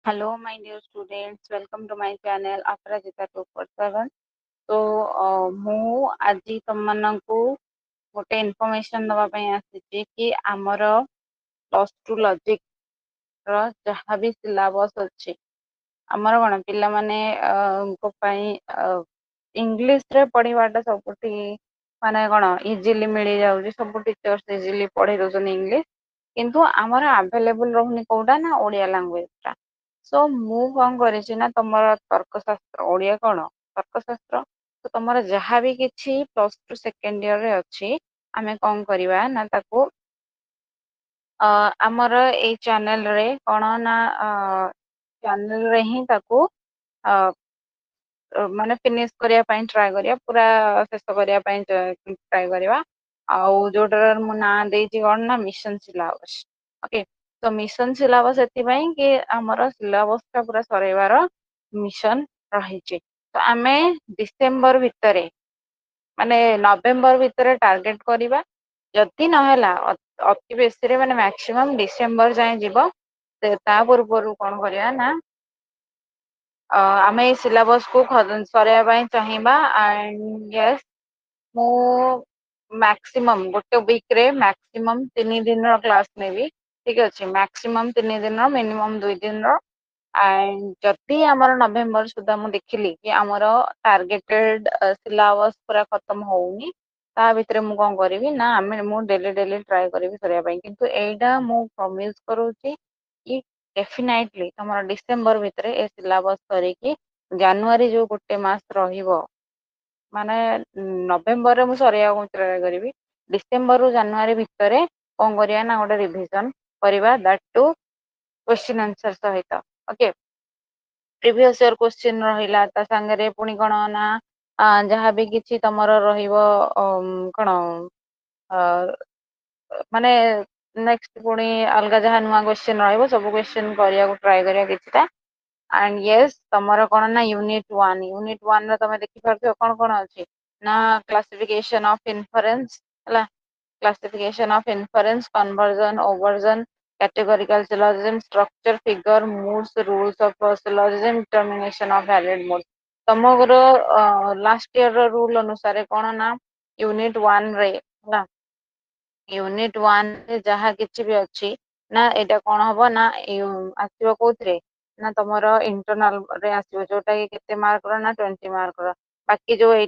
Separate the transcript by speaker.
Speaker 1: Hello, my dear students. Welcome to my channel Aparajita 247. तो ମୁଁ ଆଜି ତମମାନଙ୍କୁ ଗୋଟେ ଇନଫର୍ମେସନ ଦବା ପାଇଁ ଆସିଛି କି ଆମର ପ୍ଲସ୍ ଟୁ ଲଜିକ ର ଯାହା ବି ସିଲାବସ ଅଛି ଆମର କଣ ପିଲାମାନେ ଙ୍କ ପାଇଁ ଇଂଲିଶରେ ପଢିବାଟା ସବୁଠି ମାନେ କଣ ଇଜିଲି ମିଳିଯାଉଛି, ସବୁ ଟିଚର୍ସ ଇଜିଲି ପଢେଇ ଦଉଛନ୍ତି ଇଂଲିଶ, କିନ୍ତୁ ଆମର ଆଭେଲେବୁଲ ରହୁନି କୋଉଟା ନା ଓଡିଆ ଲାଙ୍ଗୁଏଜ ଟା। ସୋ ମୁଁ କଣ କରିଛି ନା ତମର ତର୍କଶାସ୍ତ୍ର ଓଡିଆ କଣ ତର୍କଶାସ୍ତ୍ର, ତ ତମର ଯାହାବି କିଛି ପ୍ଲସ୍ ଟୁ ସେକେଣ୍ଡ ଇୟରରେ ଅଛି ଆମେ କଣ କରିବା ନା ତାକୁ ଆମର ଏଇ ଚ୍ୟାନେଲରେ କଣ ନା ଚ୍ୟାନେଲରେ ହିଁ ତାକୁ ମାନେ ଫିନିଶ କରିବା ପାଇଁ ଟ୍ରାଏ କରିବା, ପୁରା ଶେଷ କରିବା ପାଇଁ ଟ୍ରାଏ କରିବା। ଆଉ ଯୋଉଟାର ମୁଁ ନାଁ ଦେଇଛି କଣ ନା ମିଶନ ସିଲାବସ। ଓକେ, ତ ମିଶନ ସିଲାବସ ଏଥିପାଇଁ କି ଆମର ସିଲାବସ ଟା ପୁରା ସରେଇବାର ମିଶନ ରହିଛି। ତ ଆମେ ଡିସେମ୍ବର ଭିତରେ ମାନେ ନଭେମ୍ବର ଭିତରେ ଟାର୍ଗେଟ କରିବା। ଯଦି ନହେଲା ଅତି ବେଶୀରେ ମାନେ ମ୍ୟାକ୍ସିମମ୍ ଡିସେମ୍ବର ଯାଏଁ ଯିବ। ତା ପୂର୍ବରୁ କଣ କରିବା ନା ଆମେ ଏଇ ସିଲାବସକୁ ସରେଇବା ପାଇଁ ଚାହିଁବା। ଆଣ୍ଡ ୟେସ୍, ମୁଁ ମ୍ୟାକ୍ସିମମ୍ ଗୋଟେ ୱିକରେ ମ୍ୟାକ୍ସିମମ୍ 3 ଦିନର କ୍ଲାସ ନେବି। ଠିକ ଅଛି, ମ୍ୟାକ୍ସିମମ୍ 3 ଦିନର, ମିନିମମ୍ 2 ଦିନର। ଆଣ୍ଡ ଯଦି ଆମର ନଭେମ୍ବର ସୁଦ୍ଧା ମୁଁ ଦେଖିଲି କି ଆମର ଟାର୍ଗେଟେଡ ସିଲାବସ ପୁରା ଖତମ ହଉନି, ତା ଭିତରେ ମୁଁ କଣ କରିବି ନା ମୁଁ ଡେଲି ଡେଲି ଟ୍ରାଏ କରିବି କରିବା ପାଇଁ। କିନ୍ତୁ ଏଇଟା ମୁଁ ପ୍ରମିସ କରୁଛି କି ଡେଫିନାଇଟଲି ତମର ଡିସେମ୍ବର ଭିତରେ ଏ ସିଲାବସ ସରିକି ଜାନୁଆରୀ ଯୋଉ ଗୋଟେ ମାସ ରହିବ, ମାନେ ନଭେମ୍ବରରେ ମୁଁ ସରେଇବାକୁ ଟ୍ରାଏ କରିବି, ଡିସେମ୍ବରରୁ ଜାନୁଆରୀ ଭିତରେ କଣ କରିବା ନା ଗୋଟେ ରିଭିଜନ କରିବା, ଦ୍ୟାଟ ଟୁ କ୍ୱେଶ୍ଚିନ୍ ଆନ୍ସର ସହିତ। ଓକେ, ପ୍ରିଭିୟସ ଇୟର କ୍ୱେଶ୍ଚିନ୍ ରହିଲା, ତା ସାଙ୍ଗରେ ପୁଣି କଣ ନା ଯାହାବି କିଛି ତମର ରହିବ କଣ ମାନେ ନେକ୍ସଟ ପୁଣି ଅଲଗା ଯାହା ନୂଆ କ୍ୱେଶ୍ଚିନ୍ ରହିବ ସବୁ କ୍ୱେଶ୍ଚିନ୍ କରିବାକୁ ଟ୍ରାଏ କରିବା କିଛିଟା। ଆଣ୍ଡ ୟେସ୍, ତମର କଣ ନା ୟୁନିଟ 1 ରେ ତମେ ଦେଖିପାରୁଥିବ କଣ କଣ ଅଛି ନା କ୍ଲାସିଫିକେସନ ଅଫ ଇନଫରେନ୍ସ ହେଲା, classification of inference, conversion, obversion, categorical syllogism, structure, figure, moods, rules of syllogism, determination of valid mood। ତମର ଲାଷ୍ଟ ଇୟର ର ରୁଲ ଅନୁସାରେ କଣ ନା ୟୁନିଟ 1 ରେ ହେଲା, ୟୁନିଟ 1 ରେ ଯାହା କିଛି ବି ଅଛି ନା ଏଇଟା କଣ ହବ ନା ଆସିବ କୋଉଥିରେ ନା ତମର ଇଣ୍ଟରନାଲ ରେ ଆସିବ, ଯୋଉଟା କି କେତେ ମାର୍କର ନା 20 ମାର୍କର। ବାକି ଯୋଉ